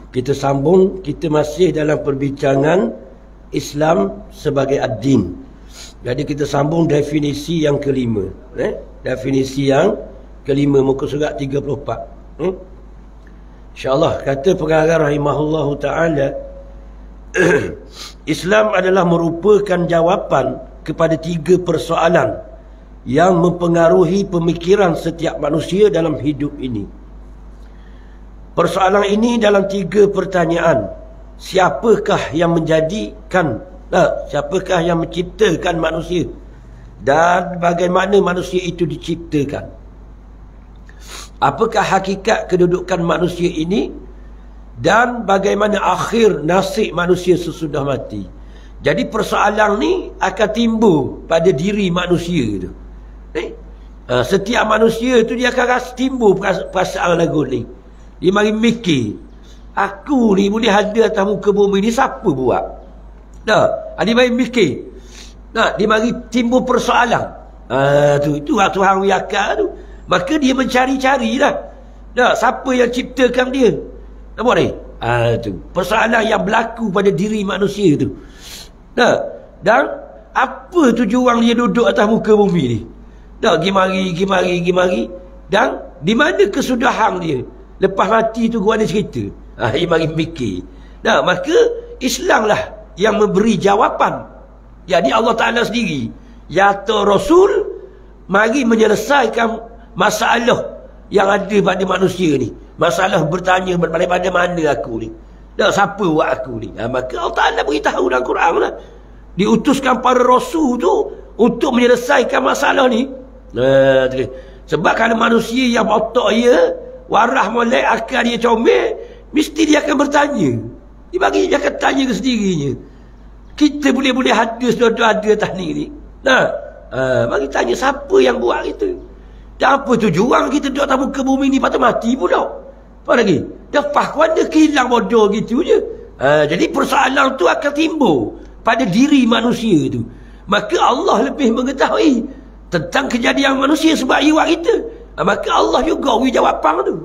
Kita sambung, kita masih dalam perbincangan Islam sebagai ad-din. Jadi kita sambung definisi yang kelima. Definisi yang kelima, muka surat 34. InsyaAllah, kata pengarang rahimahullahu ta'ala, Islam adalah merupakan jawapan kepada 3 persoalan yang mempengaruhi pemikiran setiap manusia dalam hidup ini. Persoalan ini dalam 3 pertanyaan. Siapakah yang menjadikan, siapakah yang menciptakan manusia, dan bagaimana manusia itu diciptakan? Apakah hakikat kedudukan manusia ini, dan bagaimana akhir nasib manusia sesudah mati? Jadi persoalan ni akan timbul pada diri manusia tu. Setiap manusia tu dia akan rasa timbul perasaan lagu ni. Dia mari mikir, aku ni boleh ada atas muka bumi ni, siapa buat? Dia mari mikir. Dia mari timbul persoalan. Itu Tuhan wiakal tu. Maka dia mencari-cari lah. Siapa yang ciptakan dia? Nampak ni? Tu persoalan yang berlaku pada diri manusia tu. Dan apa tujuan dia duduk atas muka bumi ni? Gimari. Dan di mana kesudahan dia? Lepas mati tu gua ada cerita. Dia mari mikir. Maka Islam lah yang memberi jawapan. Jadi Allah Ta'ala sendiri, ya Rasul, mari menyelesaikan masalah yang ada pada manusia ni. Masalah bertanya daripada mana aku ni, siapa buat aku ni. Maka Allah Ta'ala beritahu dalam Quran lah, diutuskan para Rasul tu untuk menyelesaikan masalah ni. Sebab kalau manusia yang otak dia warah molek, akal dia comel, mesti dia akan bertanya. Dia akan tanya ke sendirinya, kita boleh ada sudah ada atas ni. Mari tanya siapa yang buat kita, dan apa tujuan kita duduk atas muka bumi ni patut mati pula. Apa lagi? Lepas kuanda hilang bodoh gitu je. Jadi persoalan tu akan timbul pada diri manusia tu. Maka Allah lebih mengetahui tentang kejadian manusia sebab ia buat kita. Maka Allah juga beri jawapan tu.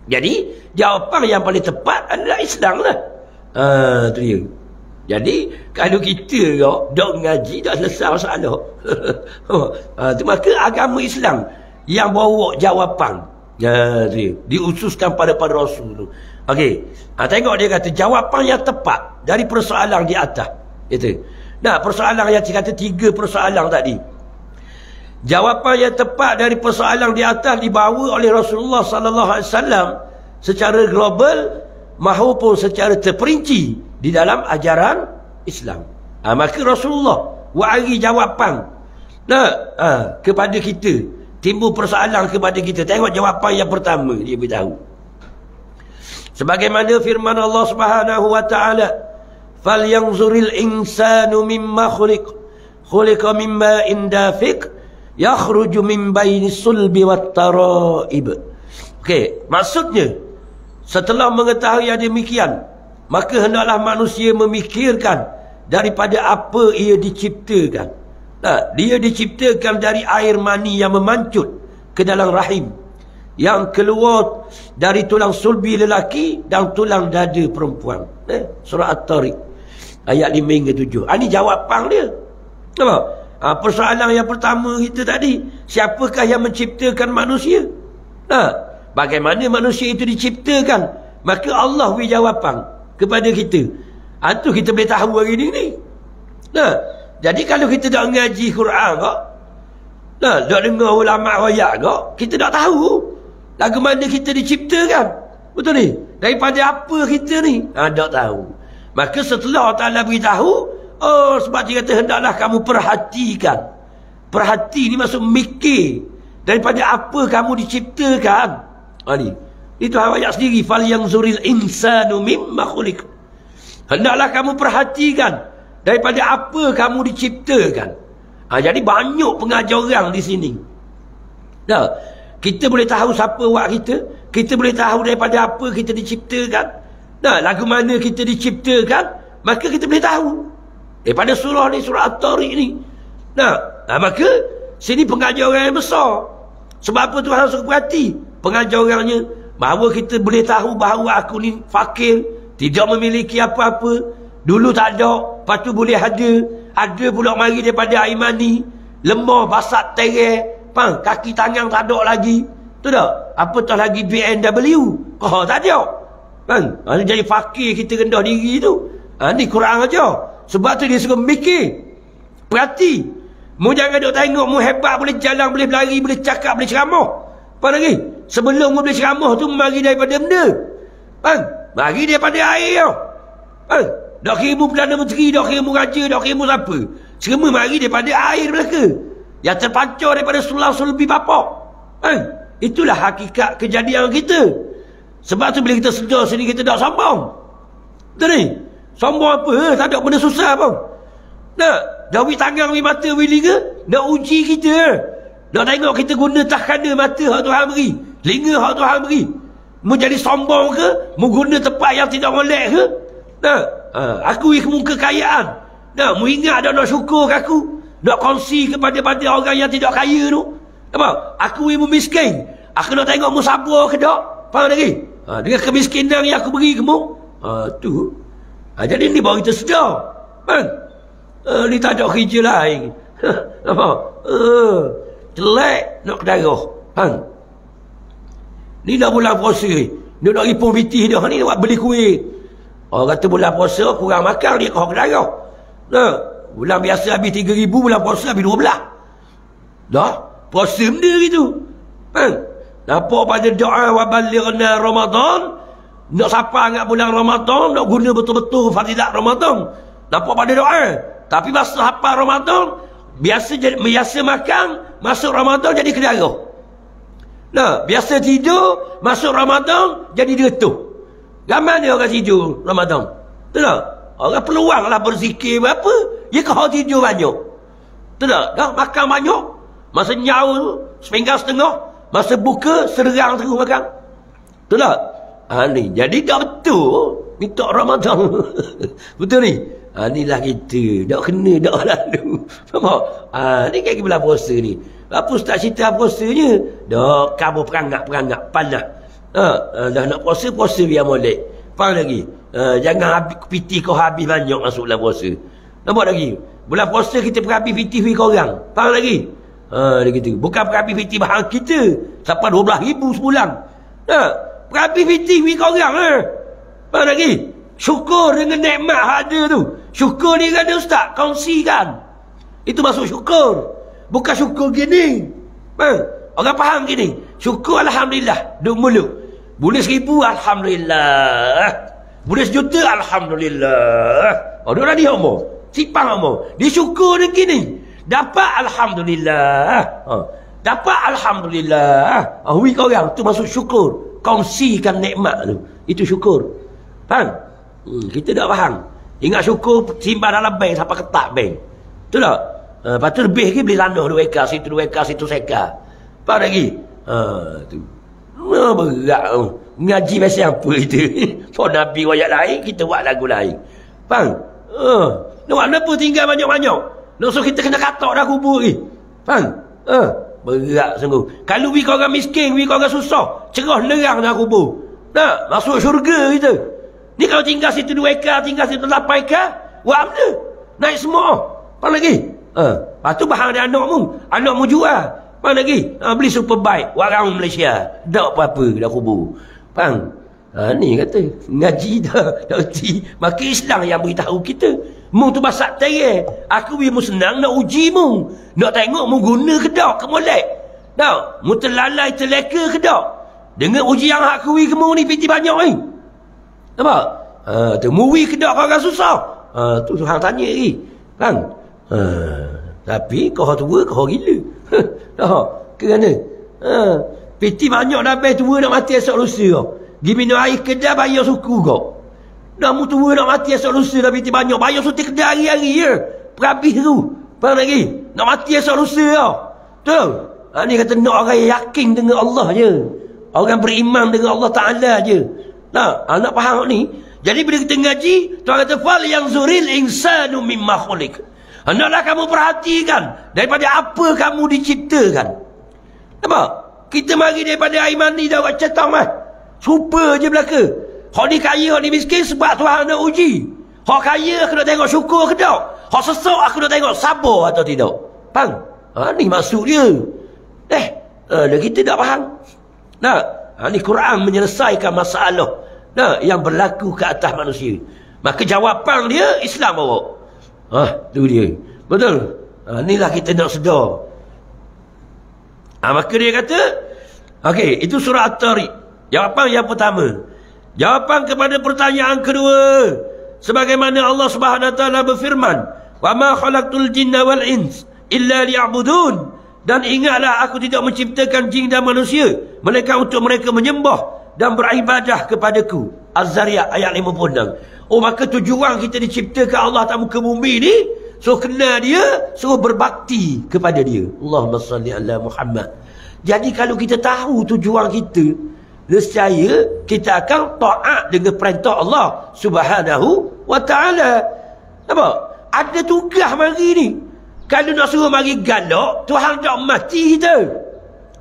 Jadi jawapan yang paling tepat adalah Islam lah. Tu dia. Jadi kalau kita dok ngaji dah selesai masalah. Maka agama Islam yang bawa jawapan. Tu dia. Diususkan pada Rasul tu. Okey. Tengok dia kata jawapan yang tepat dari persoalan di atas. Itu. Persoalan yang dia kata 3 persoalan tadi. Jawapan yang tepat dari persoalan di atas dibawa oleh Rasulullah sallallahu alaihi wasallam secara global maupun secara terperinci di dalam ajaran Islam. Maka Rasulullah wari jawapan kepada kita. Timbul persoalan kepada kita. Tengok jawapan yang pertama dia beritahu. Sebagaimana firman Allah Subhanahu wa taala, "Falyanzuril insanu mimma khuliqa mimma indafiq yakhruju min baini sulbi wat taraib." Okey, maksudnya setelah mengetahui yang demikian, maka hendaklah manusia memikirkan daripada apa ia diciptakan. Dia diciptakan dari air mani yang memancut ke dalam rahim, yang keluar dari tulang sulbi lelaki dan tulang dada perempuan. Surah At-Tariq ayat 5 hingga 7. Ini jawapan dia. Nampak? Persoalan yang pertama kita tadi, siapakah yang menciptakan manusia? Bagaimana manusia itu diciptakan? Maka Allah beri jawapan kepada kita. Itu kita boleh tahu hari ni. Jadi kalau kita dah ngaji Quran kok, dah dengar ulama ayat kok, kita dah tahu lagu mana kita diciptakan. Betul ni? Daripada apa kita ni? Dah tahu. Maka setelah Allah Ta'ala beritahu, sebab dia kata hendaklah kamu perhatikan. Perhati ni maksud mikir daripada apa kamu diciptakan. Itu ayat sendiri, falyanzuril insanu mimma khuliq. Hendaklah kamu perhatikan daripada apa kamu diciptakan. Jadi banyak pengajaran di sini. Kita boleh tahu siapa buat kita. Kita boleh tahu daripada apa kita diciptakan. Lagu mana kita diciptakan, maka kita boleh tahu daripada surah ni, surah At-Tariq ni. Maka sini pengajaran yang besar. Sebab apa Tuhan suruh perhati? Pengajarannya bahawa kita boleh tahu bahawa aku ni fakir, tidak memiliki apa-apa. Dulu tak ada, lepas tu boleh ada pula mari daripada air mani, lemah, basat, terer, kaki tangan tak ada lagi. Tu tak? Apatah lagi BMW. Tak ada. Jadi fakir kita rendah diri tu. Ni kurang aja. Sebab tu dia suruh mikir. Perhati. Mu jangan duk tengok mu hebat, boleh jalan, boleh berlari, boleh cakap, boleh ceramah. Apa lagi? Sebelum mu boleh ceramah tu mari daripada benda. Mari daripada air tau. Dak kira mu Perdana Menteri, dak kira mu raja, dak kira mu siapa. Semua mari daripada air belaka. Yang terpancar daripada sulbi bapak. Itulah hakikat kejadian kita. Sebab tu bila kita sedar sini kita tak sombong. Betul ni? Sombong apa? Tak ada benda susah pun. Nak jauhi tangan, jauhi mata, jauhi liga. Nak uji kita. Nak tengok kita guna takhana mata hak Tuhan beri, telinga hak Tuhan beri. Mu jadi sombong ke? Mu guna tempat yang tidak molek ke? Nak akui muka kekayaan. Nak mu ingat dak nak syukur ke aku? Nak kongsi kepada orang yang tidak kaya tu. Apa? Akui mu miskin. Aku nak tengok mu sabar ke tak? Faham lagi? Dengan kemiskinan yang aku beri ke mu. Tu. Jadi ni baru kita sedar. Ni tak ada kerja lain. Apa? Jelek nak kedarah. Ni dah bulan puasa. Dia nak ripun pitih dah. Ni nak beli kuih. Orang kata bulan puasa kurang makan, dia kau kedarah. Bulan biasa habis 3,000, bulan puasa habis 12. Dah? Puasa benda gitu. Nampak pada doa wa balighna Ramadan. Nak sapa ingat bulan Ramadan, nak guna betul-betul fadilat Ramadan. Nampak pada doa. Tapi masa hafal Ramadan, biasa makan, masuk Ramadan jadi kedarah. Biasa tidur, masuk Ramadan jadi getuh. Ramai ni orang tidur Ramadan. Betul tak? Orang peluang lah berzikir berapa, dia kau tidur banyak. Betul tak? Makan banyak, masa nyawa sepinggang setengah, masa buka serang terus makan. Betul tak? Ni jadi dah betul minta Ramadan. Betul ni? Inilah kita. Tak kena dah lalu. Ni kayak bulan puasa ni. Apa ustaz cerita puasanya? Dah kamu perangak-perangak panas. Dah nak puasa biar molek. Faham lagi? Jangan piti kau habis banyak masuk bulan puasa. Nampak lagi? Bulan puasa kita perhabis piti hui korang. Faham lagi? Dia kata. Bukan perhabis piti bahan kita. Sampai 12,000 sebulan. Perhabis piti hui korang. Faham lagi? Syukur dengan nikmat ada tu. Syukur ni kan ustaz, kongsikan. Itu masuk syukur. Bukan syukur gini. Orang faham gini. Syukur Alhamdulillah. Duk mulut. Boleh 1,000 Alhamdulillah. Boleh 1,000,000 Alhamdulillah. Duk dah dia omong. Sipang omong. Dia syukur dengan gini. Dapat Alhamdulillah. Dapat Alhamdulillah. Hui korang. Tu masuk syukur. Kongsikan nikmat tu. Itu syukur. Faham? Kita tak faham. Ingat syukur simpan dalam bank sampai ketak bank. Betul tak? Lepas tu lebih lagi beli tanah 2 ekar, situ 2 ekar, situ 1 ekar. Faham lagi? Tu. Berat. Ngaji macam apa itu? For Nabi wayak lain, kita buat lagu lain. Faham? Nak kenapa tinggal banyak-banyak? Nak suruh kita kena katak dah kubur lagi. Faham? Berat sungguh. Kalau we kau orang miskin, we kau orang susah, cerah nerang dah kubur. Nak masuk syurga kita. Ni kalau tinggal situ 2 ekar, tinggal situ 8 ekar, buat apa? Naik semua. Apa lagi? Lepas tu bahan ada anakmu jual. Apa lagi? Beli superbike, warang Malaysia. Tak apa-apa dah kubur. Faham? Ni kata, ngaji dah erti. Maka Islam yang beritahu kita. Mu tu basak terer. Aku mu senang nak uji mu. Nak tengok mu guna ke tak, ke molek. Tak? Mu terlalai, terleka ke tak? Dengan uji yang hak kuih ke mu ni, piti banyak ni. Nampak? Tu muwi ke tak kau orang susah? Tu Tuhan tanya lagi. Kan? Tapi kau tua, kau gila. Kerana piti banyak dah habis tua nak mati esok lusa. Pergi minum air kedai bayar suku kau. Dah mu tua nak mati esok lusa dah piti banyak. Bayar suti kedai hari-hari je. Perhabis tu. Faham lagi? Nak mati esok lusa kau. Betul? Ni kata nak orang yang yakin dengan Allah je. Orang beriman dengan Allah Ta'ala je. Nak faham ni? Jadi bila kita ngaji, Tuhan kata fal yang zuril insanu mimma khuliq. Hendaklah kamu perhatikan daripada apa kamu diciptakan. Nampak? Kita mari daripada air mani dah buat cetang mah. Serupa je belaka. Hak ni kaya, hak ni miskin sebab Tuhan nak uji. Hak kaya aku nak tengok syukur ke tak. Hak sesak aku nak tengok sabar atau tidak. Faham? Ni maksud dia. Kita tak faham. Ni Quran menyelesaikan masalah yang berlaku ke atas manusia. Maka jawapan dia Islam bawa. Tu dia. Betul. Inilah kita nak sedar. Maka dia kata, okey, itu surah At-Tariq. Jawapan yang pertama. Jawapan kepada pertanyaan kedua, sebagaimana Allah Subhanahu Wa Taala berfirman, "Wa ma khalaqtul jinna wal ins illa liya'budun." Dan ingatlah aku tidak menciptakan jin dan manusia melainkan untuk mereka menyembah dan beribadah kepadaku. Az-Zariyat ayat 56. Maka tujuan kita diciptakan Allah atas muka bumi ni, so kenal dia, so berbakti kepada dia. Allahumma salli ala Muhammad. Jadi kalau kita tahu tujuan kita, nescaya kita akan taat dengan perintah Allah Subhanahu Wa Taala. Nampak? Ada tugas mari ni. Kalau nak suruh mari galak, Tuhan tak mati kita.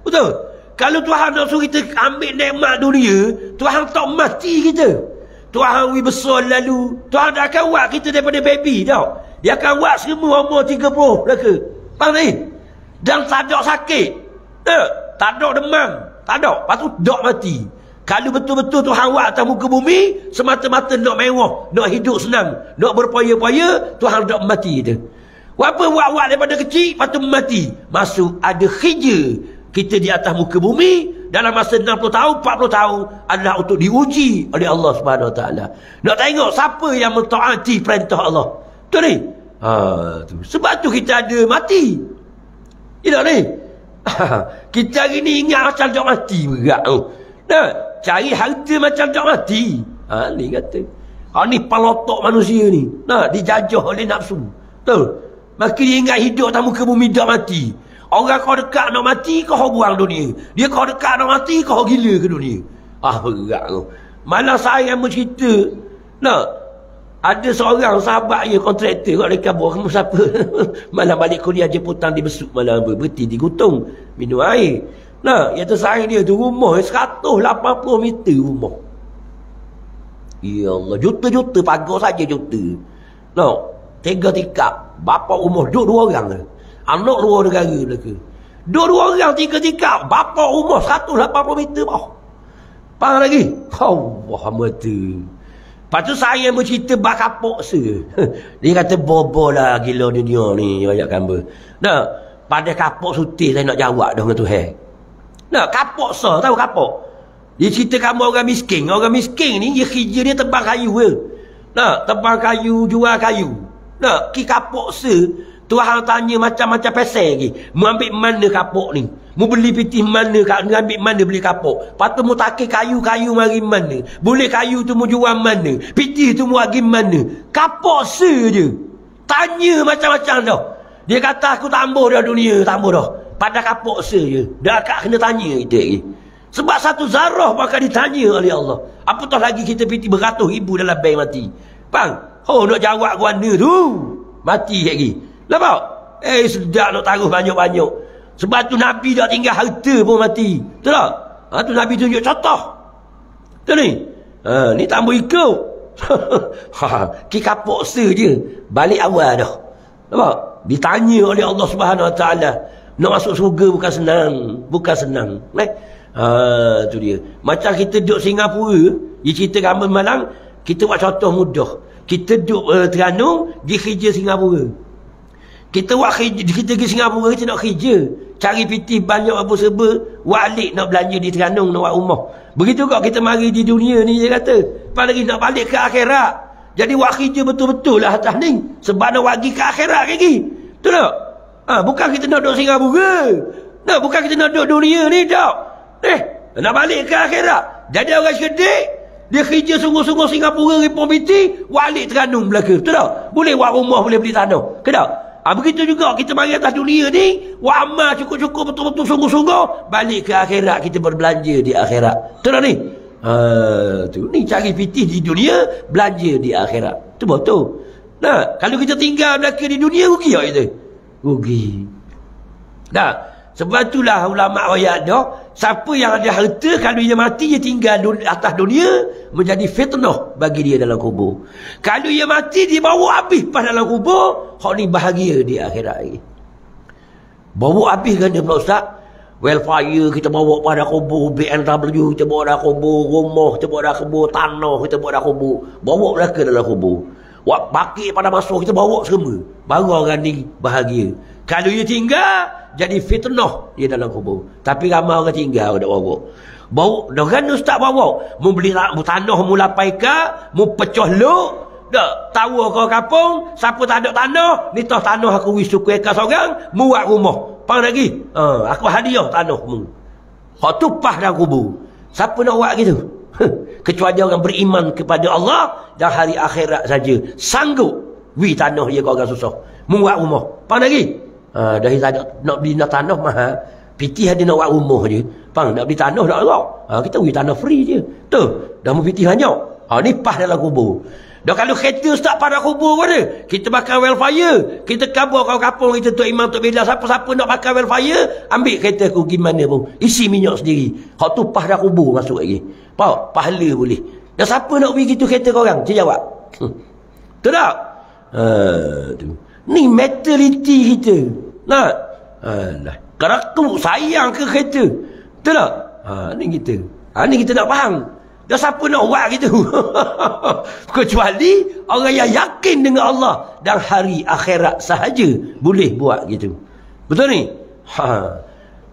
Betul? Kalau Tuhan nak suruh kita ambil nikmat dunia, Tuhan tak mati kita. Tuhan besar lalu, Tuhan tak akan buat kita daripada baby tau. Dia akan buat semua umur 30 belaka. Faham ni? Dan tak ada sakit. Tak ada demam. Tak ada. Lepas tu tak mati. Kalau betul-betul Tuhan buat atas muka bumi, semata-mata nak mewah, nak hidup senang, nak berpoya-poya, Tuhan tak mati dia. Apa buat-buat daripada kecil, lepas tu mati. Maksud ada kerja kita di atas muka bumi dalam masa 60 tahun, 40 tahun adalah untuk diuji oleh Allah Subhanahu Wa Taala. Nak tengok siapa yang mentaati perintah Allah. Tu ni. Tu. Sebab tu kita ada mati. Tidak ni. Kita hari ni ingat macam tak mati berat tu. Cari harta macam tak mati. Ni kata. Ni pelotok manusia ni. Dijajah oleh nafsu. Betul. Maka dia ingat hidup atas muka bumi tak mati. Orang kau dekat nak mati, kau buang dunia. Dia kau dekat nak mati, kau gila ke dunia. Berat tu. Malah saya bercerita, ada seorang sahabat dia kontraktor kat dekat bawah. Kamu siapa? Malam balik kuliah jemputan dia besuk malam berhenti di Gutung minum air. Yang tersayang dia tu rumah 180 meter rumah. Ya Allah, juta-juta pagar saja juta. 3 tikap. Bapa rumah duduk 2 orang. Anak 2 negara belaka. 2 orang 3 tikap. Bapa rumah 180 meter bawah. Faham lagi? Allah mata. Lepas tu saya bercerita bak kapok se. Dia kata bobo lah gila dunia ni ayat gambar. Pada kapok sutih saya nak jawab dah dengan Tuhan. Kapok sah, tahu kapok. Dia cerita kamu orang miskin. Orang miskin ni dia kerja dia tebang kayu ke. Tebang kayu, jual kayu. Ki kapok se. Tuhan tanya macam-macam pasal lagi. Mu ambil mana kapok ni? Mu beli pitih mana? Ambil mana beli kapok? Lepas tu mu takir kayu-kayu mari mana? Boleh kayu tu mu jual mana? Pitih tu mu bagi mana? Kapok se je. Tanya macam-macam dah. Dia kata aku tambah dah dunia. Tambah dah. Pada kapok se je. Dah akak kena tanya kita lagi. Sebab satu zarah bakal ditanya oleh Allah. Apatah lagi kita pitih beratus ribu dalam bank mati. Faham? Nak jawab guana tu. Mati lagi. Nampak? Sedap nak taruh banyak-banyak. Sebab tu Nabi tak tinggal harta pun mati. Betul tak? Tu Nabi tunjuk contoh. Betul ni? Ni tambah ikut. Kapok se je. Balik awal dah. Nampak? Ditanya oleh Allah Subhanahu Wa Taala. Nak masuk surga bukan senang. Bukan senang. Tu dia. Macam kita duduk Singapura. Dia cerita gambar malang. Kita buat contoh mudah. Kita duduk Terengganu. Pergi kerja Singapura. Kita pergi Singapura, kita nak kerja. Cari pitih banyak apa serba. Walik nak belanja di Terengganu, nak buat rumah. Begitu kok kita mari di dunia ni, dia kata. Lepas lagi nak balik ke akhirat. Jadi buat kerja betul-betul lah atas ni. Sebab nak pergi ke akhirat lagi. Betul tak? Bukan kita nak duduk Singapura. Bukan kita nak duduk dunia ni, tak. Nak balik ke akhirat. Jadi orang sedih. Dia kerja sungguh-sungguh Singapura, Ripon Piti. Walik Terengganu belaka. Betul tak? Boleh buat rumah, boleh beli tanah. Kedap. Begitu juga kita mari atas dunia ni, wa amal cukup-cukup betul-betul sungguh-sungguh, balik ke akhirat kita berbelanja di akhirat. Betul tak ni? Tu ni cari pitih di dunia, belanja di akhirat. Tu betul. Kalau kita tinggal belaka di dunia, rugi tak kita? Rugi. Sebab itulah ulama ayat dah, siapa yang ada harta kalau dia mati dia tinggal atas dunia menjadi fitnah bagi dia dalam kubur. Kalau dia mati dia bawa habis pas dalam kubur, hak ni bahagia di akhirat lagi. Bawa habis kan dia pula ustaz. Welfare kita bawa pada kubur, BMW kita bawa dah kubur, rumah kita bawa dah kubur, tanah kita bawa dah kubur, bawa mereka dalam kubur. Wak bakit pada masuk kita bawa semua. Baru orang ni bahagia. Kalau dia tinggal jadi fitnah dia dalam kubur. Tapi ramai orang tinggal dak bawa. Bawa dah kan ustaz bawa. Mu beli tanah mu lapai ka, mu pecah luk, dak tahu kau kampung, siapa tak ada tanah, ni tah tanah aku wis suku eka seorang, mu buat rumah. Pang lagi. Aku hadiah tanah mu. Hak tu pah dalam kubur. Siapa nak buat gitu? Kecuali orang beriman kepada Allah dan hari akhirat saja sanggup wi tanah dia kau orang susah. Mu buat rumah. Pang lagi. Dah nak beli tanah mahal. Pitih ada nak buat rumah je. Pang nak beli tanah tak ada. Kita beli tanah free je. Tu, dah mau pitih hanya. Ni pas dalam kubur. Dah kalau kereta start pada kubur pun ada. Kita bakar welfare. Kita kabur kampung kita Tok Imam Tok Bila. Siapa-siapa nak bakar welfare, ambil kereta aku gimana pun. Isi minyak sendiri. Hak tu pas dah kubur masuk lagi. Pahala boleh. Dan siapa nak pergi gitu kereta korang? Saya jawab. Tu tak? Tu. Ni mentaliti kita. Nah. Alah. Kalau aku sayang ke kereta. Betul tak? Ni kita. Ni kita nak faham. Dah siapa nak buat gitu. Kecuali orang yang yakin dengan Allah dan hari akhirat sahaja boleh buat gitu. Betul ni?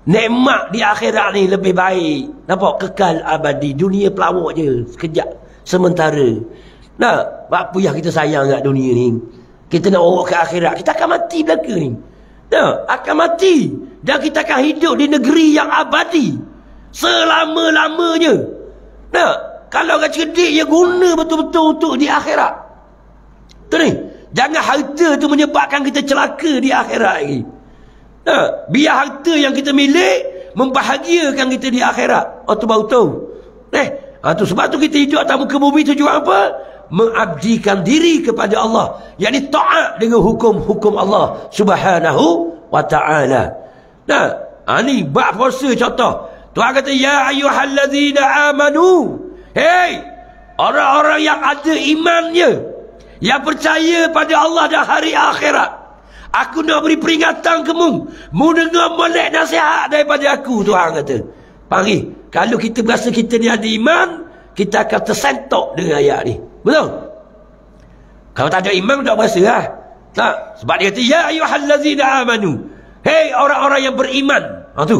Nikmat di akhirat ni lebih baik. Nampak? Kekal abadi. Dunia pelawak je. Sekejap. Sementara. Nah, apa yang kita sayang kat dunia ni? Kita nak bawa ke akhirat. Kita akan mati belaka ni. Nah, akan mati. Dan kita akan hidup di negeri yang abadi. Selama-lamanya. Nah, kalau orang cerdik dia guna betul-betul untuk di akhirat. Betul ni? Jangan harta tu menyebabkan kita celaka di akhirat lagi. Nah, biar harta yang kita milik membahagiakan kita di akhirat. Tu baru tahu. Tu sebab tu kita hidup atas muka bumi tujuan apa? Mengabdikan diri kepada Allah. Yakni taat dengan hukum-hukum Allah Subhanahu wa ta'ala. Nah, ni bab puasa contoh. Tuhan kata, ya ayyuhallazina amanu. Hei, orang-orang yang ada imannya, yang percaya pada Allah dan hari akhirat. Aku nak beri peringatan ke mu. Mu dengar molek nasihat daripada aku, Tuhan kata. Panggil, kalau kita berasa kita ni ada iman, kita akan tersentok dengan ayat ni. Betul? Kalau tak ada iman, tak berasa lah. Tak? Sebab dia kata, ya ayyuhallazina amanu. Hei, orang-orang yang beriman. Tu.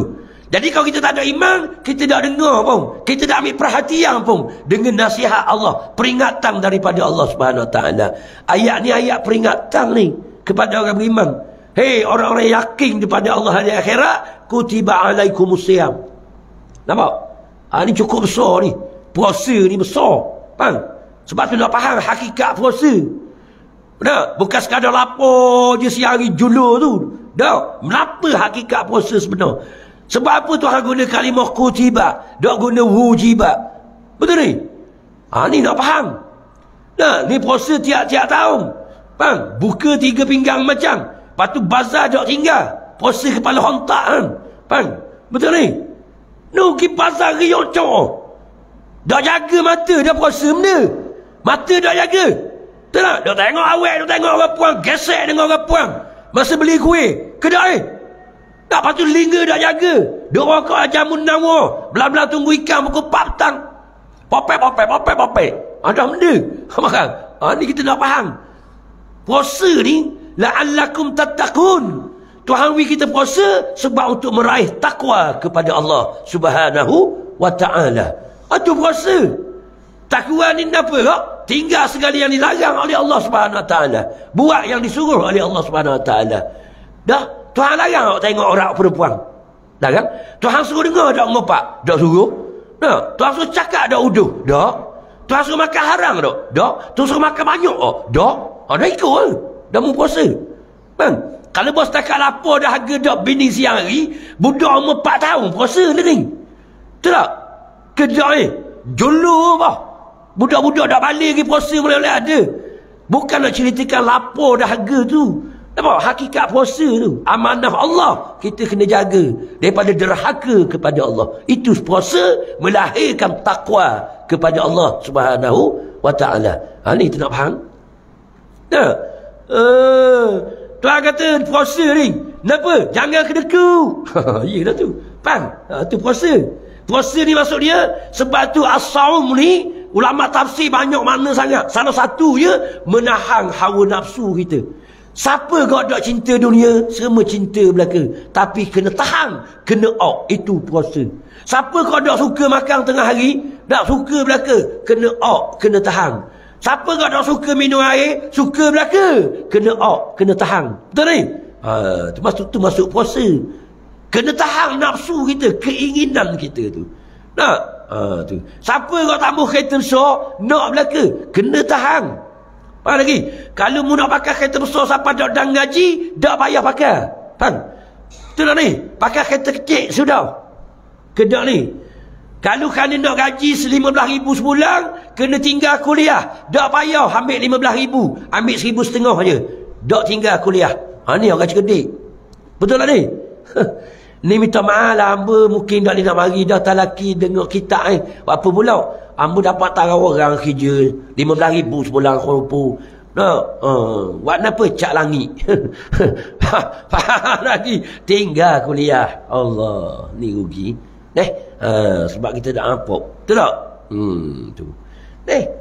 Jadi kalau kita tak ada iman, kita tak dengar pun. Kita tak ambil perhatian pun dengan nasihat Allah. Peringatan daripada Allah Subhanahu Wa Taala. Ayat ni ayat peringatan ni kepada orang beriman. Hei, orang-orang yakin kepada Allah hari akhirat, kutiba alaikumusiyam. Nampak? Ni cukup besar ni. Puasa ni besar. Faham? Sebab tu nak faham hakikat puasa. Benar? Bukan sekadar lapar je siang hari julur tu. Dah, melapa hakikat puasa sebenar. Sebab apa Tuhan guna kalimah kutiba, tak guna wujiba. Betul ni? Ni nak faham. Nah, ni puasa tiap-tiap tahun. Faham? Buka 3 pinggang macam. Lepas tu bazar tak tinggal. Puasa kepala hontak kan. Faham? Betul ni? No, pergi bazar riok cok. Tak jaga mata, dah puasa benda. Mata tak jaga. Betul tak? Tak tengok awet, tak tengok orang puang. Gesek dengan orang puang. Masa beli kuih. Kedai. Tak patut lingga dah jaga. Duk rokok jamun nawa. Belah-belah tunggu ikan pukul 4 petang. Popek. Ada benda. Makan. Ni kita nak faham. Puasa ni la'allakum tattaqun. Tuhan wi kita puasa sebab untuk meraih takwa kepada Allah Subhanahu wa ta'ala. Tu puasa. Takwa ni apa kak? Tinggal segala yang dilarang oleh Allah Subhanahu wa ta'ala. Buat yang disuruh oleh Allah Subhanahu wa ta'ala. Dah. Tuhan larang awak tengok orang perempuan. Larang. Tuhan suruh dengar tak ngopak? Tak suruh. Nah, Tuhan suruh cakap tak uduh? Tak. Tuhan suruh makan haram tak? Tak. Tuhan suruh makan banyak tak? Tak. Dah ikut lah. Dah mau puasa. Kalau bos takat lapar dah harga dak bini siang hari, budak umur 4 tahun puasa ni. Betul tak? Kedai ni. Jolo bah. Budak-budak dak balik lagi puasa boleh ada. Bukan nak ceritakan lapar dah harga tu. Nampak? Hakikat puasa tu, amanah Allah, kita kena jaga daripada derhaka kepada Allah. Itu puasa melahirkan takwa kepada Allah Subhanahu wa ta'ala. Ni kita nak faham. Nah, Tuhan kata puasa ni, kenapa? Jangan kedeku. Iyalah tu. Faham? Tu puasa. Puasa ni maksud dia, sebab tu as-saum ni, ulama tafsir banyak makna sangat. Salah satu je, menahan hawa nafsu kita. Siapa kau tak cinta dunia, semua cinta belaka. Tapi kena tahan, kena out. Itu puasa. Siapa kau tak suka makan tengah hari, tak suka belaka, kena out, kena tahan. Siapa kau tak suka minum air, suka belaka, kena out, kena tahan. Betul ni? Tu masuk puasa. Kena tahan nafsu kita, keinginan kita tu. Nak? Tu. Siapa kau tak mahu kereta besar, nak belaka, kena tahan. Faham lagi? Kalau mu nak pakai kereta besar sampai dan gaji, tak payah pakai. Faham? Betul tak ni? Pakai kereta kecil sudah. Kedak ni. Kalau kalian nak gaji 15,000 sebulan, kena tinggal kuliah. Tak payah ambil 15,000. Ambil 1,500 je. Tak tinggal kuliah. Ni orang cerdik. Betul tak ni? Ni minta maaf lah, hamba mungkin tak nak mari dah talaki dengar kita apa pula. Hamba dapat tahu orang kerja 15,000 sebulan kerupu. Buat apa cak langit. Faham lagi? Tinggal kuliah. Allah, ni rugi. Sebab kita dah ampuk. Betul tak? Tu.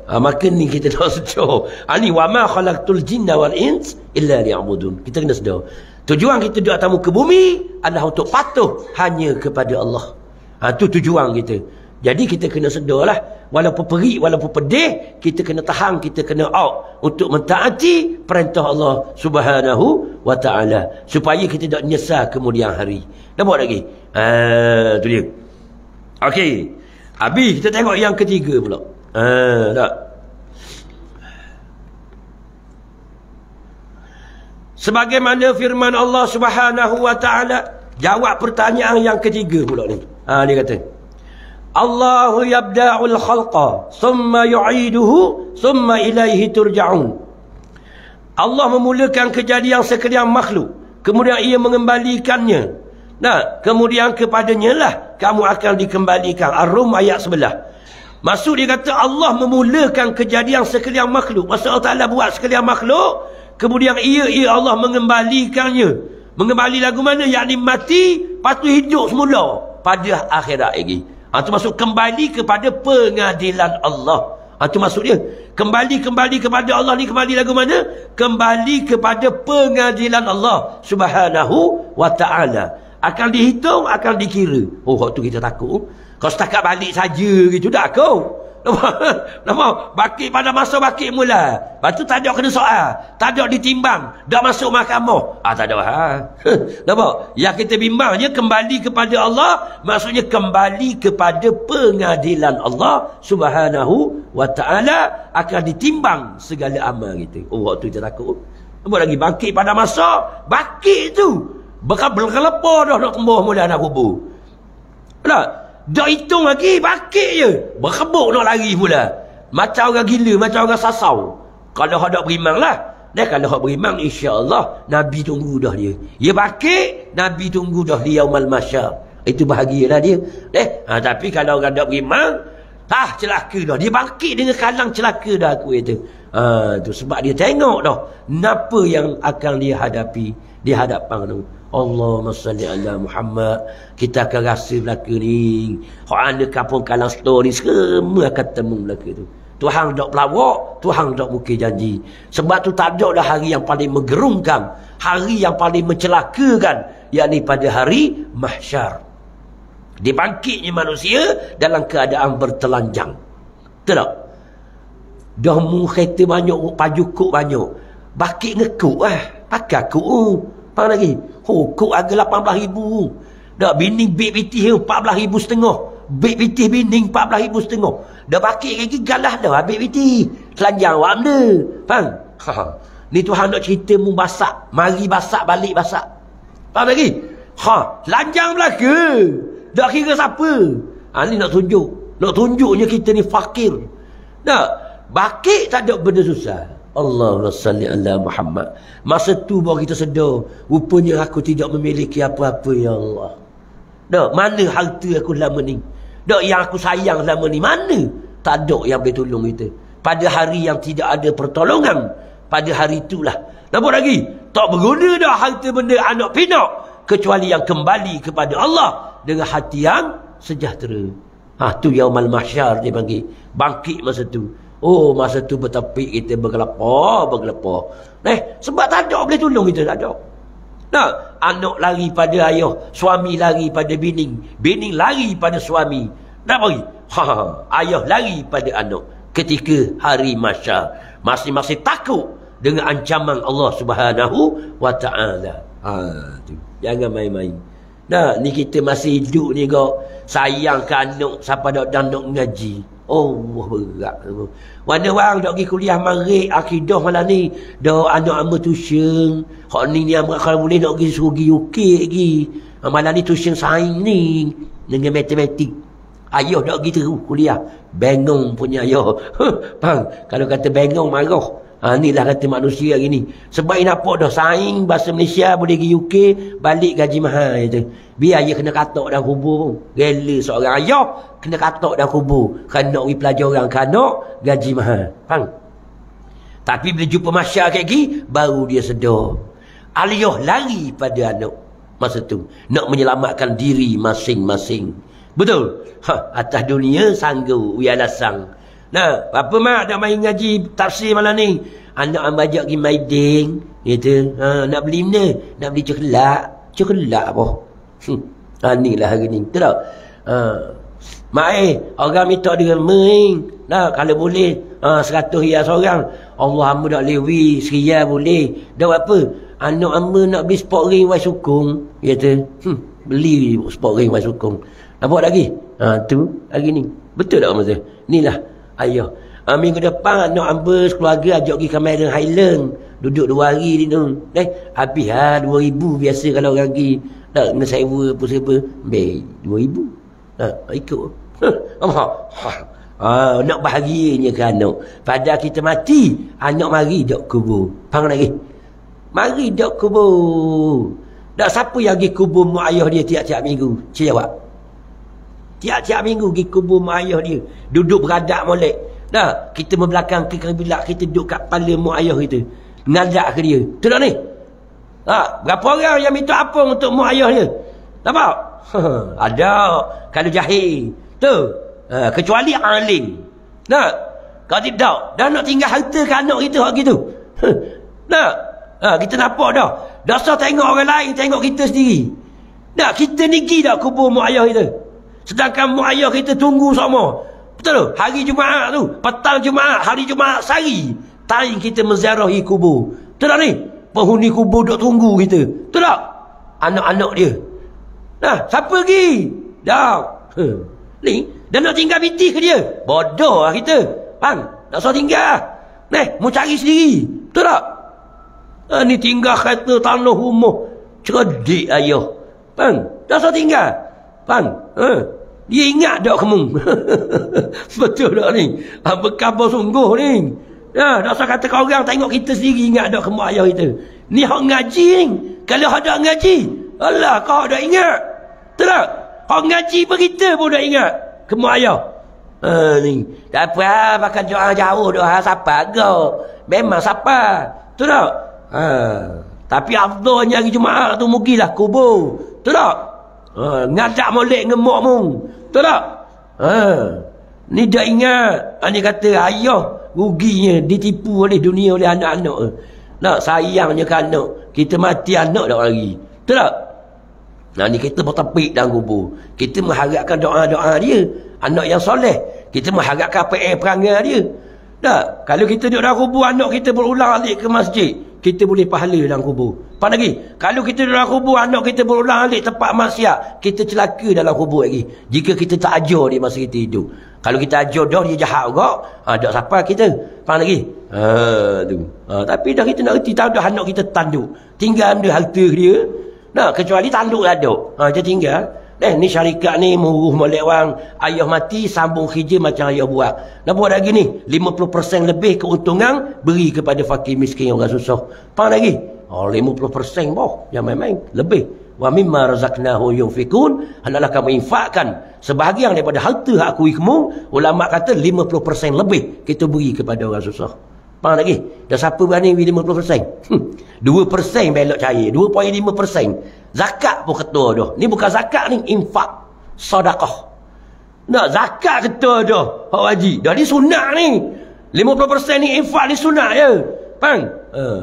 Maka ni kita dah sedar. Ni wa ma khalaqtul jinna wal ins illa liya'budun. Kita kena sedar. Tujuan kita datang ke bumi adalah untuk patuh hanya kepada Allah. Itu tujuan kita. Jadi kita kena sedarlah. Walaupun perik, walaupun pedih, kita kena tahan, kita kena out untuk mentaati perintah Allah Subhanahu wa ta'ala. Supaya kita tak nyesal kemudian hari. Nampak lagi? Tu dia. Okey. Habis kita tengok yang ketiga pula. Tak? Sebagaimana firman Allah Subhanahu wa ta'ala, jawab pertanyaan yang ketiga pula ni. Dia kata, Allahu yabda'ul khalqa thumma yu'iduhu thumma ilaihi turja'un. Allah memulakan kejadian sekalian makhluk, kemudian ia mengembalikannya. Kemudian kepadanya lah kamu akan dikembalikan. Ar-Rum ayat 11. Maksud dia kata Allah memulakan kejadian sekalian makhluk. Maksud Allah Ta'ala buat sekalian makhluk, kemudian ia Allah mengembalikannya. Mengembali lagu mana? Yakni mati, lepas tu hidup semula pada akhirat lagi. Itu maksud kembali kepada pengadilan Allah. Itu maksud dia. Kembali kepada Allah ni, kembali lagu mana? Kembali kepada pengadilan Allah Subhanahu wa ta'ala. Akan dihitung, akan dikira. Waktu kita takut. Kau setakat balik saja gitu dah kau. Nampak? Bakit pada masa bakit mula. Lepas tu tak ada kena soal. Tak ada ditimbang. Dah masuk mahkamah. Tak ada. Nampak? Yang kita bimbang je kembali kepada Allah. Maksudnya kembali kepada pengadilan Allah Subhanahu wa ta'ala. Akan ditimbang segala amal kita. Waktu kita takut. Nampak lagi? Bangkit pada masa bakit tu. Berkelepar dah nak kembah mula nak kubur. Tak? Dah hitung lagi, bakit je. Berkebuk nak lari pula. Macam orang gila, macam orang sasau. Kalau hendak beriman lah. Kalau hendak beriman, insya-Allah Nabi tunggu dah dia. Dia bakit, Nabi tunggu dah dia yaumal mahsyar. Itu bahagialah dia. Tapi kalau orang hendak beriman, celaka dah. Dia bangkit dengan kalang celaka dah aku itu. Tu sebab dia tengok dah apa yang akan dia hadapi di hadapan tu. Allahumma salli ala Muhammad. Kita akan rasa belaka ni. Hak anda kampung kalang story semua akan temu belaka tu. Tuhan tak pelawak, Tuhan tak mukir janji. Sebab tu tak ada dah hari yang paling menggerungkan, hari yang paling mencelakakan, yakni pada hari mahsyar. Dibangkitnya manusia dalam keadaan bertelanjang. Betul tak? Dah mu kereta banyak, pajukuk banyak. Bakit ngekuk pakai kuk. Faham lagi? Kuk harga 18,000. Dah bining beg pitih 14,500. Beg pitih bining 14,500. Dah bakit lagi galah dah beg pitih. Telanjang awak benda. Faham? Ni Tuhan nak cerita mu basak. Mari basak, balik basak. Faham lagi? Telanjang belaka. Tak kira siapa. Ni nak tunjuk. Nak tunjuknya kita ni fakir. Bakit tak ada benda susah. Allahumma salli ala Muhammad. Masa tu baru kita sedar, rupanya aku tidak memiliki apa-apa, ya Allah. Dak, mana harta aku lama ni? Dak, yang aku sayang lama ni mana? Tak ada yang boleh tolong kita. Pada hari yang tidak ada pertolongan, pada hari itulah. Nampak lagi? Tak berguna dah harta benda anak pinak, kecuali yang kembali kepada Allah dengan hati yang sejahtera. Tu Yaumal Mahsyar dia panggil. Bangkit masa tu. Oh, masa tu bertapik kita bergelapar. Sebab tak ada boleh tolong kita, tak ada. Nah, anak lari pada ayah, suami lari pada bini lari pada suami. Nak bagi? Ayah lari pada anak. Ketika hari mahsyar, masing-masing takut dengan ancaman Allah Subhanahu wa taala. Tu. Jangan main-main. Nah, ni kita masih hidup ni kau sayang ke anak sampai dak nak ngaji. Oh, berat. Mana orang dak pergi kuliah maghrib akidah malam ni, dak anak hamba tuition. Hak ni kalau boleh nak pergi suruh pergi UK lagi. Malam ni tuition sains ni dengan matematik. Ayah dak gitu kuliah. Bengong punya ayah. Bang, kalau kata bengong marah. Inilah kata manusia hari ni. Sebab ini nampak dah saing bahasa Malaysia boleh pergi UK, balik gaji mahal itu. Biar ayah kena katok dalam kubur. Rela seorang ayah kena katok dalam kubur kerana nak pergi pelajaran kanak gaji mahal. Faham? Tapi bila jumpa masyarakat lagi, baru dia sedar. Ayah lari pada anak masa tu nak menyelamatkan diri masing-masing. Betul? Atas dunia sanggup wiala sang. Nah, apa mak nak main ngaji tafsir malam ni? Anak ambajak pergi Maiding, gitu. Nak beli mana? Nak beli coklat. Coklat apa? Inilah hari ni. Betul tak? Mak orang minta dengan main. Nah, kalau boleh 100 riyal seorang. Allah hamba tak lewi, serial boleh. Dah apa? Anak hamba nak beli sport ring wai sukung, gitu. Beli sport ring wai sukung. Nampak lagi? Tu hari ni. Betul tak masa? Inilah ayah. Minggu depan anak hamba sekeluarga ajak pergi Cameron Highland. Duduk 2 hari di tu. Habis 2,000 biasa kalau orang pergi. Tak kena sewa apa-apa. Ambil 2,000. Ikut. Nak bahagianya ke anak. Pada kita mati, anak mari dok kubur. Faham lagi? Mari dok kubur. Tak siapa yang pergi kubur mak ayah dia tiap-tiap minggu? Cik jawab. Tiap-tiap minggu pergi kubur mak ayah dia. Duduk beradak molek. Dah, kita membelakang ke bilak kita duduk kat kepala mak ayah kita. Ngadak ke dia. Betul tak ni? Berapa orang yang minta apung untuk mak ayah dia? Nampak? Ada. Kalau jahil. Tu. Kecuali alim. Nah, kalau tidak, dah nak tinggal harta ke anak kita hak gitu. Nah, kita nampak dah. Dasar tengok orang lain, tengok kita sendiri. Nah, kita ni pergi dah kubur mak ayah kita. Sedangkan mak ayah kita tunggu sama. Betul tu? Hari Jumaat tu, petang Jumaat, hari Jumaat sehari, time kita menziarahi kubur. Betul tak ni? Penghuni kubur duk tunggu kita. Betul tak? Anak-anak dia. Nah, siapa pergi? Dah. Ni, dah nak tinggal binti ke dia? Bodoh lah kita. Faham? Tak usah tinggal. Mau cari sendiri. Betul tak? Ni tinggal kata tanah rumah. Cerdik ayah. Faham? Tak usah tinggal. Faham? Dia ingat tak kamu? Betul tak ni? Berkabar sungguh ni. Tak usah kata kau orang tengok kita sendiri ingat tak kamu ayah kita. Ni hak ngaji ni. Kalau hak tak ngaji, alah kau dah ingat. Betul tak? Hak ngaji pun kita pun dah ingat. Kamu ayah. Ni. Tak apa, bahkan doa jauh doa siapa kau. Memang siapa. Betul tak? Tapi afdalnya hari Jumaat tu mugilah kubur. Betul tak? Ngadak molek ngemok mung. Betul tak? Ni dah ingat. Ni kata ayah ruginya ditipu oleh dunia oleh anak-anak. Nak sayangnya ke anak. Kita mati anak dah lagi. Betul tak? Ni kita bertepik dalam kubur. Kita mengharapkan doa-doa dia. Anak yang soleh. Kita mengharapkan perangai dia. Tak? Kalau kita duduk dalam kubur, anak kita berulang alik ke masjid, kita boleh pahala dalam kubur. Faham lagi? Kalau kita dalam kubur, anak kita berulang alik tempat maksiat, kita celaka dalam kubur lagi. Jika kita tak ajar dia masa kita hidup. Kalau kita ajar dah, dia jahat juga. Tak siapa kita. Faham lagi? Tu. Tapi dah kita nak reti, tahu dah anak kita tanduk. Tinggal ambil harta dia. Kecuali tanduk ada. Dia tinggal. Ni syarikat ni muruh molek wang, ayah mati sambung kerja macam ayah buat. Nak buat lagi ni 50% lebih keuntungan beri kepada fakir miskin orang susah. Faham lagi? 50% boh, jangan main-main, lebih. Wa mimma razaqnahu yunfikun, hendaklah kamu infakkan sebahagian daripada harta hak aku kamu. Ulama kata 50% lebih kita beri kepada orang susah. Faham lagi? Dah siapa berani beri 50%? 2% belok cair, 2.5%. Zakat pun ketua dah. Ni bukan zakat ni, infak, sedekah. Nak zakat ketua dah, hak wajib. Dah ni sunat ni. 50% ni infak ni sunat je. Faham?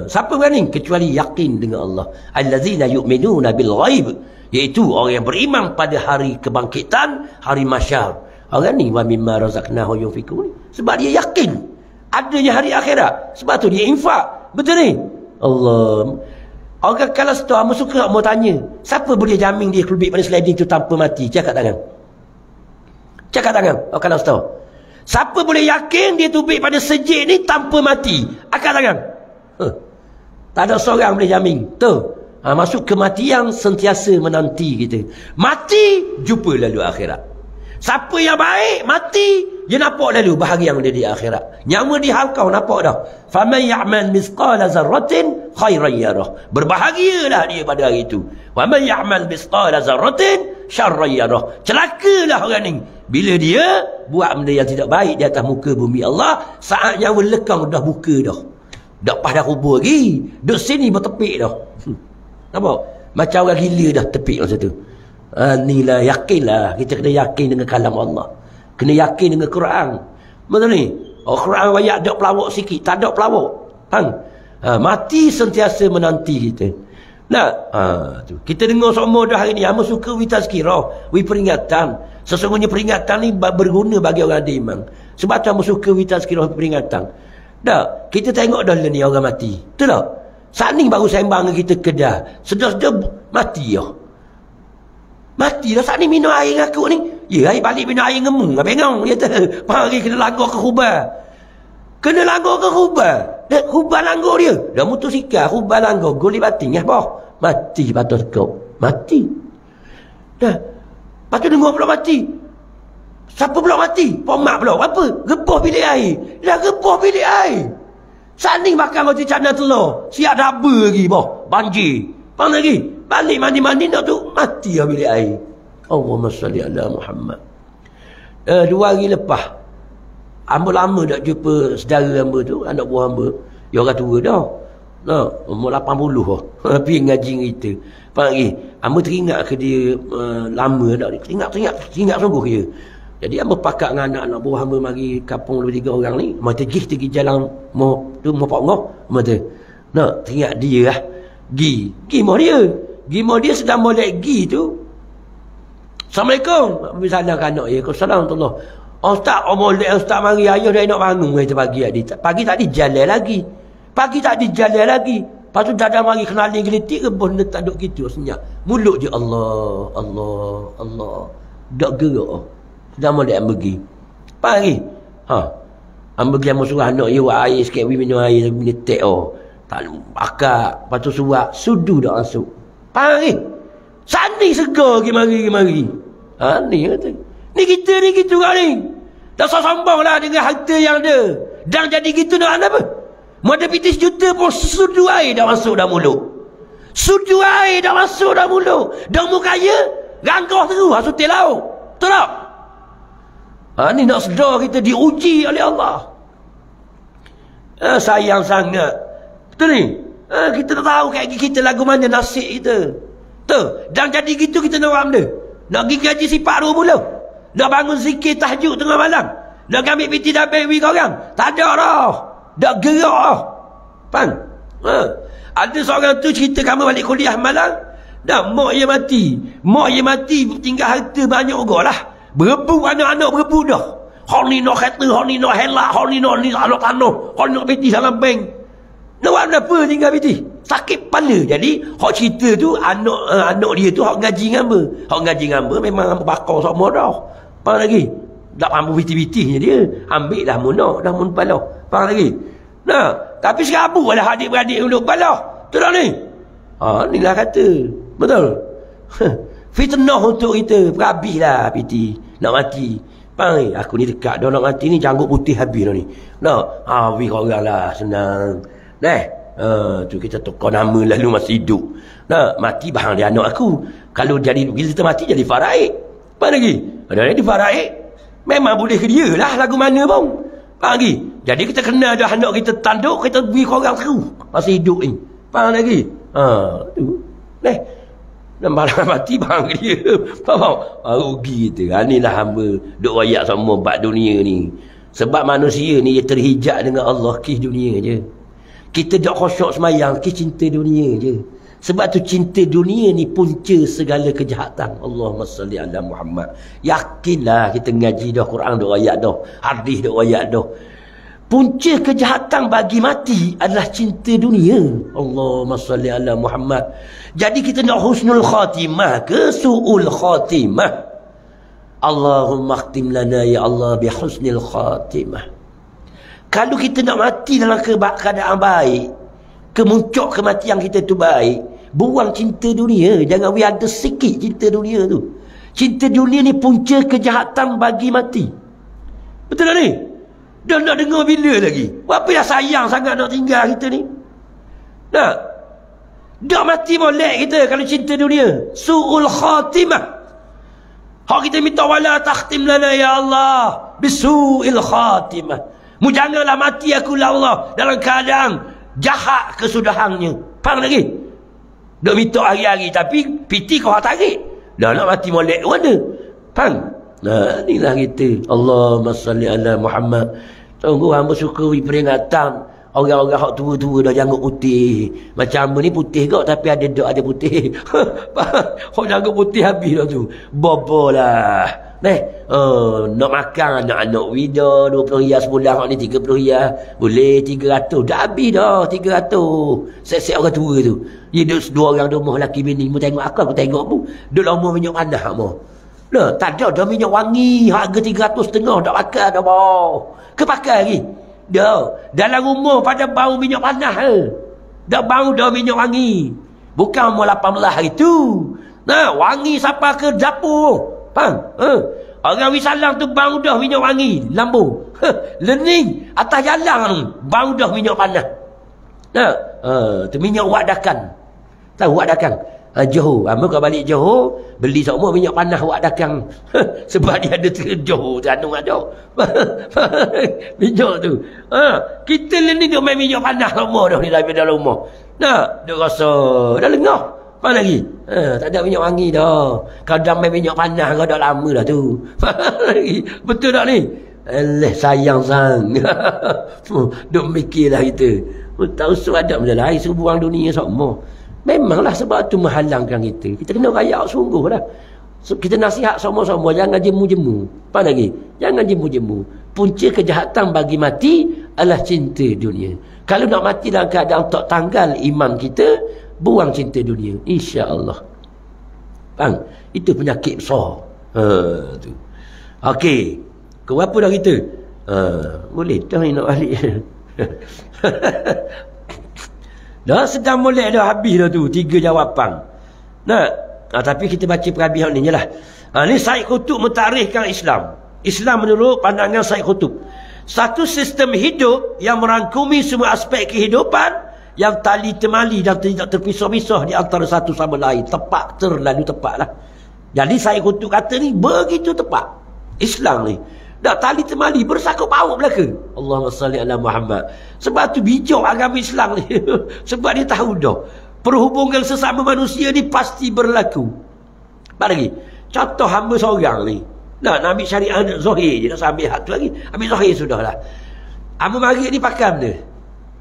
Siapa berani? Kecuali yakin dengan Allah. Allazina yu'minuna bil ghaib, iaitu orang yang beriman pada hari kebangkitan, hari mahsyar. Orang ni wa mimma razaqnahu yunfikun, sebab dia yakin adanya hari akhirat, sebab tu dia infak. Betul ni? Allah. Orang kalau setelah suka mau tanya, siapa boleh jamin dia kelubik pada sliding tu tanpa mati? Cakap tangan. Cakap tangan. Oh, kalau setelah siapa boleh yakin dia tubik pada sejik ni tanpa mati? Angkat tangan. Tak ada seorang boleh jamin. Tu. Masuk kematian sentiasa menanti kita. Mati, jumpa lalu akhirat. Siapa yang baik, mati, dia nampak lalu bahagian dia di akhirat. Nyawa di halkau nampak dah. Faman ya'mal misqala zarratin khairan yarah. Berbahagialah dia pada hari itu. Waman ya'mal misqala zarratin syarran yarah. Celakalah orang ni bila dia buat benda yang tidak baik di atas muka bumi Allah. Saat nyawa lekang dah buka dah. Dak pada kubur lagi. Duk sini bertepik dah. Nampak? Macam orang gila dah tepik masa tu. Inilah yakinlah. Kita kena yakin dengan kalam Allah. Kena yakin dengan Quran. Betul ni? Quran ayat dak pelawak sikit. Tak ada pelawak. Mati sentiasa menanti kita. Nah, tu. Kita dengar semua dah hari ni. Amo suka wi tazkirah, wi peringatan. Sesungguhnya peringatan ni berguna bagi orang ada iman. Sebab tu amo suka wi tazkirah, peringatan. Dah, kita tengok dah ni orang mati. Betul tak? Saat ni baru sembang kita kedah. Sedar-sedar mati dah. Mati dah. Saat ni minum air dengan aku ni. Ya, air balik minum air ngemu. Bengong. Mari kena langgar ke Khubar. Kena langgar ke Khubar. Khubar langgar dia. Dah motosikal. Khubar langgar. Goli bating. Mati patut kau. Mati. Dah. Patut dengar pula mati. Siapa pula mati? Pomak pula. Apa? Gebuh bilik air. Dah gebuh bilik air. Saat ni makan roti canai telur. Siap daba lagi. Banjir. Faham lagi? Balik mandi-mandi nak tu mati lah bilik air. Allahumma salli ala Muhammad. 2 hari lepas, hamba lama tak jumpa saudara hamba tu, anak buah hamba. Dia orang tua dah. Umur 80 lah. Pergi ngaji kita. Faham lagi? Hamba teringat ke dia lama tak? Teringat sungguh dia. Jadi hamba pakat dengan anak-anak buah hamba mari kampung 2-3 orang ni. Mata pergi jalan mau pak ngoh. Mata. Nak teringat dia lah. Gi mau dia sedang molek gi tu. Assalamualaikum. Misalnya kan anak ya. Assalamualaikum. Ustaz, molek ustaz mari ayah dah nak bangun kita pagi tadi. Pagi tak dijalan lagi. Lepas tu dadah mari kenalin gelitik ke bos letak duk gitu senyap. Mulut je Allah. Dak gerak. Sedang molek pergi. Pagi. Hamba pergi sama surah anak ya buat air sikit minum air minyak tak akak. Lepas tu surat sudu dah masuk. Pari sani segar mari. Ni kata ni kita ni gitu kan ni. Dah sombong lah dengan harta yang ada. Dan jadi gitu nak apa? Mau ada pitis juta pun sudu air dah masuk dah mulut. Dah mu kaya ranggah terus hasutil lauk. Betul tak? Ni nak sedar kita diuji oleh Allah. Sayang sangat. Betul ni? Kita tak tahu kayak kita lagu mana nasib kita. Tu. Dan jadi gitu kita nak buat benda. Nak pergi gaji sifat 2 bulan. Nak bangun zikir tahajud tengah malam. Nak ambil piti dabel wik orang. Tak ada dah. Dah gerak dah. Faham? Ada seorang tu cerita kamu balik kuliah malam. Dah mak dia mati. Tinggal harta banyak juga lah. Berebu anak-anak berebu dah. Hak ni nak kereta, hak ni nak helak, hak ni nak anak tanah, hak ni nak piti dalam bank. Nak buat apa tinggal piti? Sakit kepala. Jadi hak cerita tu anak dia tu hak ngaji ngamba. Hak ngaji ngamba memang hamba bakar semua dah. Faham lagi? Tak mampu piti-pitihnya dia. Ambil dah munak, dah mun kepala. Faham lagi? Nah, tapi serabu lah adik-beradik duduk kepala. Betul tak ni? Ni lah kata. Betul. Fitnah untuk kita. Habislah piti. Nak mati. Pai, aku ni dekat dah nak mati ni, janggut putih habis dah ni. Nak, habis orang lah, senang. Tu kita tukar nama lalu masih hidup. Nak, mati bahang dia anak aku. Kalau jadi, bila kita mati jadi faraid. Apa lagi? Ada di faraid. Memang boleh ke dia lah lagu mana pun. Faham lagi? Jadi kita kena ada anak kita tanduk, kita beri korang terus. Masih hidup ni. Faham lagi? Tu. Malah mati bang dia. Faham? Rugi kita. Inilah hamba duk wayak semua bab dunia ni. Sebab manusia ni dia terhijab dengan Allah, kis dunia je. Kita duk khusyuk semayang, kis cinta dunia je. Sebab tu cinta dunia ni punca segala kejahatan. Allahumma salli ala Muhammad. Yakinlah kita ngaji dah Quran duk wayak dah, hadis duk wayak dah. Punca kejahatan bagi mati adalah cinta dunia. Allahumma salli ala Muhammad. Jadi kita nak husnul khatimah ke su'ul khatimah? Allahumma khtim lana ya Allah bi husnil khatimah. Kalau kita nak mati dalam keadaan baik, kemuncak kematian kita tu baik, buang cinta dunia. Jangan ada sikit cinta dunia tu. Cinta dunia ni punca kejahatan bagi mati. Betul tak ni? Dah nak dengar bila lagi? Apa yang sayang sangat nak tinggal kita ni? Nak? Dah mati molek kita kalau cinta dunia. Su'ul khatimah. Hak kita minta wala takhtim lana ya Allah bisu'il khatimah. Mu janganlah mati aku la Allah dalam keadaan jahat kesudahannya. Faham lagi? Dah minta hari-hari tapi piti kau tarik. Dah nak mati molek mana? Faham? Nah, inilah kita. Allahumma salli ala Muhammad. Tunggu hamba suka beri peringatan orang-orang hak tua-tua dah janggut putih. Macam hamba ni putih kok tapi ada dok ada putih. Hak janggut putih habis dah tu. Bobo lah. Nak makan anak-anak wida 20 riyal sebulan, hak ni 30 riyal. Boleh 300. Dah habis dah 300. Set-set orang tua tu. Dia duduk dua orang rumah lelaki bini. Mu tengok aku tengok mu. Duduk lama minyak panas mu. Nah, tak ada dah minyak wangi harga 300.5 dah pakai dah bau. Kepakai lagi. Dah dalam rumah pada bau minyak panas dah bau dah minyak wangi. Bukan umur 18 hari tu. Nah, wangi sampai ke dapur. Faham? Orang wisalang tu bau dah minyak wangi lambu. Lening atas jalan bau dah minyak panas. Nah, tu minyak wadakan. Tahu wadakan? Johor. Amba kau balik Johor, beli semua minyak panas wak dakang. Sebab dia ada Johor tu anu ada. Minyak tu. Kita ni duk main minyak panas semua dah ni dalam rumah. Nah, duk rasa dah lengah. Apa lagi? Tak ada minyak wangi dah. Kau dah main minyak panas kau dah lama dah tu. Betul tak ni? Sayang sang. Duk mikirlah kita. Tahu suadab macam lain sebuang dunia semua. Memanglah sebab tu menghalangkan kita. Kita kena rayak sungguh dah. Kita nasihat sama-sama. Jangan jemu-jemu. Apa lagi? Jangan jemu-jemu. Punca kejahatan bagi mati adalah cinta dunia. Kalau nak mati dalam keadaan tak tanggal iman kita, buang cinta dunia. InsyaAllah. Faham? Itu penyakit besar. Tu. Okey. Kau apa dah kita? Boleh dah ni nak balik. Dah sedang molek dah habis dah tu 3 jawapan. Tapi kita baca perabihan ni je lah. Ni Said Qutb mentarikhkan Islam. Islam menurut pandangan Said Qutb, satu sistem hidup yang merangkumi semua aspek kehidupan, yang tali temali dan tidak terpisah-pisah di antara satu sama lain. Tepat, terlalu tepat lah. Jadi Said Qutb kata ni begitu tepat Islam ni. Dah tali temali bersakut paut belaka. Allahumma salli ala Muhammad. Sebab tu bijak agama Islam ni. Sebab dia tahu dah perhubungan sesama manusia ni pasti berlaku. Apa lagi? Contoh hamba seorang ni. Nak ambil syariah zahir je. Nak ambil hak tu lagi. Ambil zahir sudahlah. Hamba mari ni pakai benda.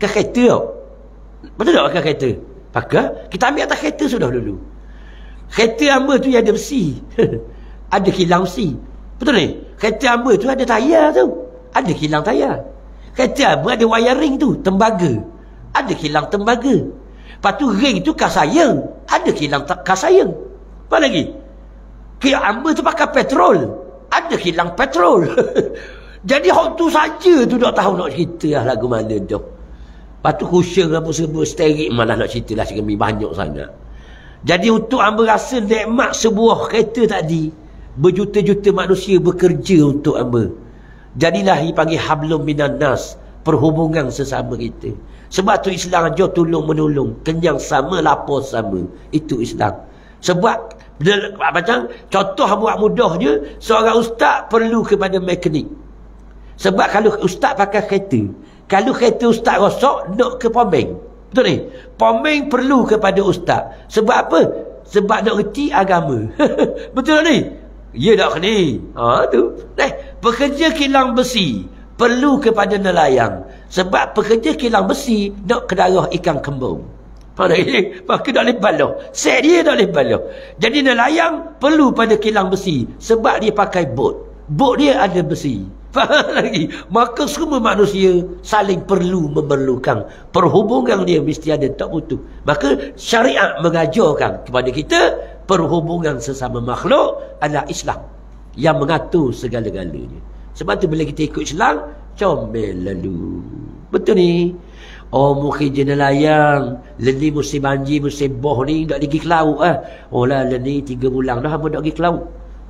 Ke kereta tau. Betul tak pakai kereta? Pakai. Kita ambil atas kereta sudah dulu. Kereta hamba tu ada besi. Ada kilang besi. Betul ni? Kereta hamba tu ada tayar tu. Ada kilang tayar. Kereta hamba ada wiring tu. Tembaga. Ada kilang tembaga. Lepas tu ring tu kas sayang. Ada kilang kas sayang. Apa lagi? Kilang hamba tu pakai petrol. Ada kilang petrol. Jadi hak tu saja tu nak tahu nak cerita lah lagu mana tu. Lepas tu kusya apa sebut sterik malah nak cerita lah sekali banyak sangat. Jadi untuk hamba rasa nikmat sebuah kereta tadi, berjuta-juta manusia bekerja untuk hamba. Jadilah dipanggil hablum minan nas, perhubungan sesama kita. Sebab tu Islam ajar tolong menolong, kenyang sama, lapar sama. Itu Islam. Sebab macam contoh buat mudahnya, seorang ustaz perlu kepada mekanik. Sebab kalau ustaz pakai kereta, kalau kereta ustaz rosak, nak ke pomeng. Betul ni? Pomeng perlu kepada ustaz. Sebab apa? Sebab nak reti agama. Betul ni? Ya tak ni? Tu. Pekerja kilang besi perlu kepada nelayan. Sebab pekerja kilang besi nak ke darah ikan kembung. Maka tak boleh baloh. Set dia tak boleh baloh. Jadi nelayan perlu pada kilang besi. Sebab dia pakai bot. Bot dia ada besi. Faham lagi? Maka semua manusia saling perlu memerlukan. Perhubungan dia mesti ada, tak putus. Maka syariat mengajarkan kepada kita perhubungan sesama makhluk adalah Islam yang mengatur segala-galanya. Sebab tu bila kita ikut Islam, comel lalu. Betul ni? Oh, mungkin je nelayan. Leni musim banjir, musim boh ni tak pergi ke laut lah. Oh lah, leni 3 bulan dah apa tak pergi ke laut.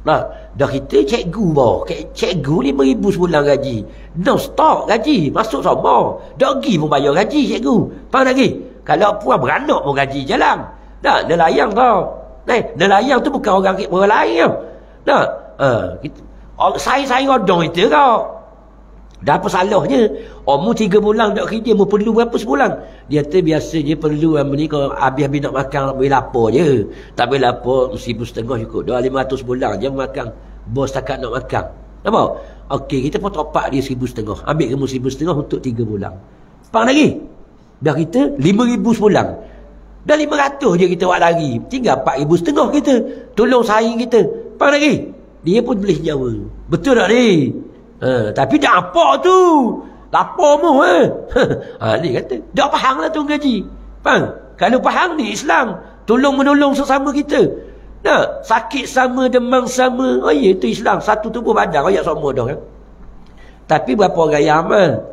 Nah, dah kita cikgu boh. Cikgu 5,000 sebulan gaji. No stop gaji. Masuk sama. Tak pergi pun bayar gaji cikgu. Faham lagi? Kalau puan beranak pun gaji jalan. Nah, nelayan tau. Nelayan tu bukan orang lain tau. Nah, saya odong itu kau. Dah apa salahnya? Mu 3 bulan tak kerja, mu perlu berapa sebulan? Dia tu biasanya perlu ni kalau habis-habis nak makan, boleh lapar je. Tak boleh lapar, 1,500 cukup. Dah 500 bulan je makan. Bos takat nak makan. Nampak? Okey, kita pun topak dia 1,500. Ambil kamu 1,500 untuk 3 bulan. Faham lagi? Dah kita 5,000 sebulan. Dah 500 je kita buat lari. Tinggal 4,500 kita. Tolong saing kita. Faham lagi? Dia pun boleh Jawa. Betul tak ni? Tapi dah apa tu? Lapar mu ni kata dah faham lah tu gaji. Faham? Kalau faham ni Islam, tolong menolong sesama kita. Nah, sakit sama, demam sama. Oh ya, itu Islam. Satu tubuh badan ayat sama dah kan. Tapi berapa orang yang amal?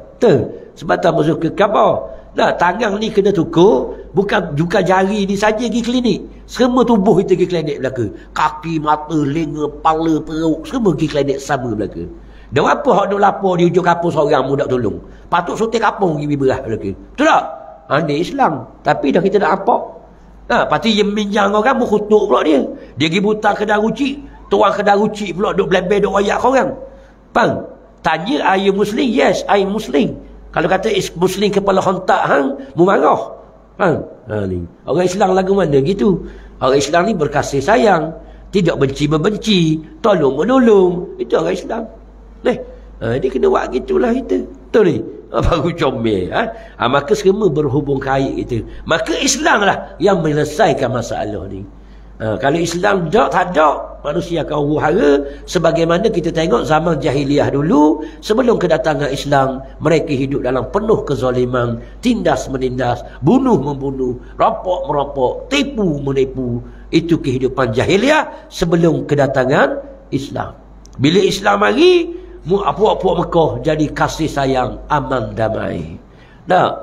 Sebab tak masuk ke khabar. Nah, tangan ni kena tukur, bukan jari ni saja pergi klinik. Semua tubuh kita pergi klinik belaka. Kaki, mata, lenga, kepala, perut, semua pergi klinik sama belaka. Dan apa hak nak lapar di ujung kapur seorang mu nak tolong? Patut sotek kapung pergi berah belaka. Betul tak? Ini Islam. Tapi dah kita nak apa? Pasti yang minjang orang mu kutuk pula dia. Dia pergi buta kedai rucik, tuang kedai rucik pula duk belembel duk wayak orang. Bang, tanya are you Muslim? Yes, I am Muslim. Kalau kata Muslim kepala hontak hang, mu marah. Ni. Orang Islam lagu mana gitu? Orang Islam ni berkasih sayang, tidak benci membenci, tolong menolong. Itu orang Islam. Dia kena buat gitulah kita. Betul ni? Baru comel. Maka semua berhubung kait kita. Maka Islam lah yang menyelesaikan masalah ni. Kalau Islam tak ada, manusia akan huru-hara. Sebagaimana kita tengok zaman jahiliah dulu, sebelum kedatangan Islam, mereka hidup dalam penuh kezaliman, tindas menindas, bunuh membunuh, rampok merampok, tipu menipu. Itu kehidupan jahiliah sebelum kedatangan Islam. Bila Islam mari, puak-puak Mekah jadi kasih sayang, aman damai.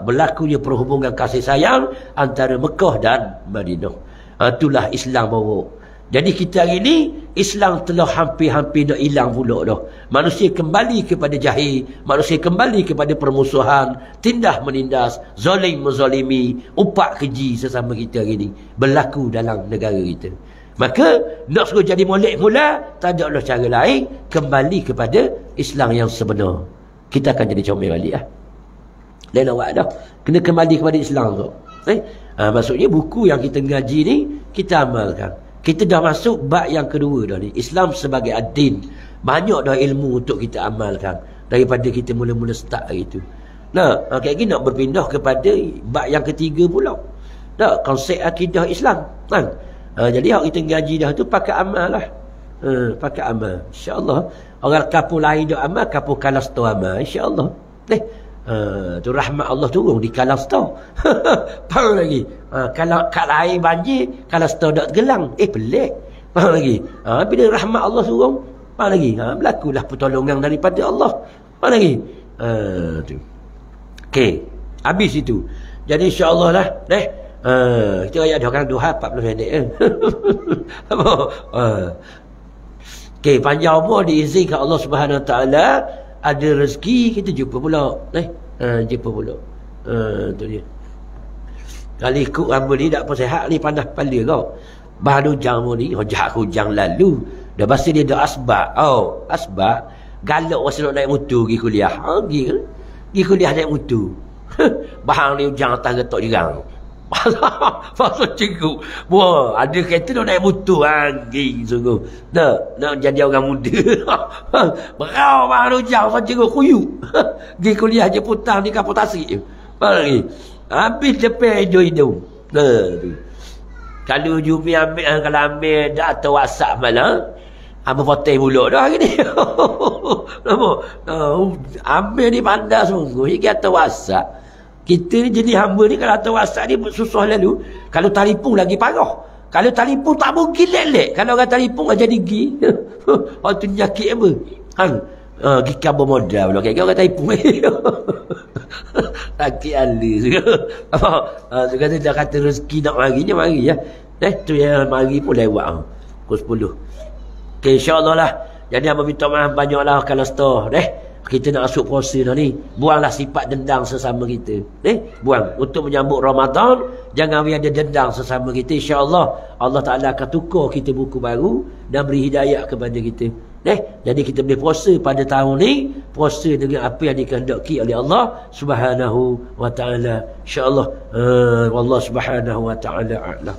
Berlakunya perhubungan kasih sayang antara Mekah dan Madinah. Itulah Islam bawa. Jadi kita hari ini, Islam telah hampir-hampir nak hilang pula dah. Manusia kembali kepada jahil, manusia kembali kepada permusuhan, tindas menindas, zalim menzalimi, upak keji sesama kita hari ini berlaku dalam negara kita. Maka nak suruh jadi molek mula, tak ada lah cara lain, kembali kepada Islam yang sebenar. Kita akan jadi comel balik lah. Lain awak dah. Kena kembali kepada Islam tu. Maksudnya buku yang kita ngaji ni, kita amalkan. Kita dah masuk bab yang kedua dah ni. Islam sebagai ad-din. Banyak dah ilmu untuk kita amalkan. Daripada kita mula-mula start hari tu. Kayak gini nak berpindah kepada bab yang ketiga pula. Konsep akidah Islam. Jadi hak kita ngaji dah tu pakai amal lah. Pakai amal. InsyaAllah. Orang kapur lain dah amal, kapur kalas tu amal. InsyaAllah. Tu rahmat Allah turun di kalas tu. Faham lagi? Kalau kat lain banjir, kalas tu tak gelang. Pelik. Faham lagi? Bila rahmat Allah turun, faham lagi? Berlakulah pertolongan daripada Allah. Faham lagi? Tu. Okey. Habis itu. Jadi insyaAllah lah. Kita ayat dah kan 40 minit apa? Okey, panjang umur diizinkan Allah Subhanahu Wa Taala, ada rezeki kita jumpa pula. Jumpa pula. Tu dia. Kali ikut hamba ni tak apa sihat ni, panas kepala kau. Bahan hujang mu ni, hujang lalu. Dah pasti dia ada asbab. Asbab. Galak rasa nak naik motor pergi kuliah. Pergi kuliah naik motor. Bahan ni hujang atas getok jirang. Pasal cikgu. Wah, ada kereta nak naik motor. Anjing sungguh. Nak jadi orang muda. Berau bahan hujang. Pasal cikgu kuyuk. Pergi kuliah je putang di kapal tasik. Lagi. Habis depan hidung-hidung. Kalau Jumi ambil, kalau ambil dah atau WhatsApp malam, apa foto mulut dah hari ni. Ambil ni pandai sungguh. Ini kata WhatsApp. Kita ni jenis hamba ni, kalau atau WhatsApp ni susah lalu. Kalau telefon lagi parah. Kalau telefon tak mungkin lelek. Kalau orang telefon aja digi. Orang tu nyakit apa? Gika bermodal pula. Kira-kira orang telefon. Sakit alih juga. Kata dia kata rezeki nak marinya mari ya. Tu yang mari pun lewat pukul 10. Okay, insyaAllah lah. Jadi abang minta maaf banyaklah kalau store. Kita nak masuk puasa dah ni. Buanglah sifat dendang sesama kita. Buang. Untuk menyambut Ramadan, jangan ada dendang sesama kita. InsyaAllah Allah Ta'ala akan tukar kita buku baru dan beri hidayah kepada kita. Jadi kita boleh puasa pada tahun ni, puasa dengan apa yang dikehendaki oleh Allah Subhanahu Wa Ta'ala. InsyaAllah. Wallah Subhanahu Wa Ta'ala a'lam.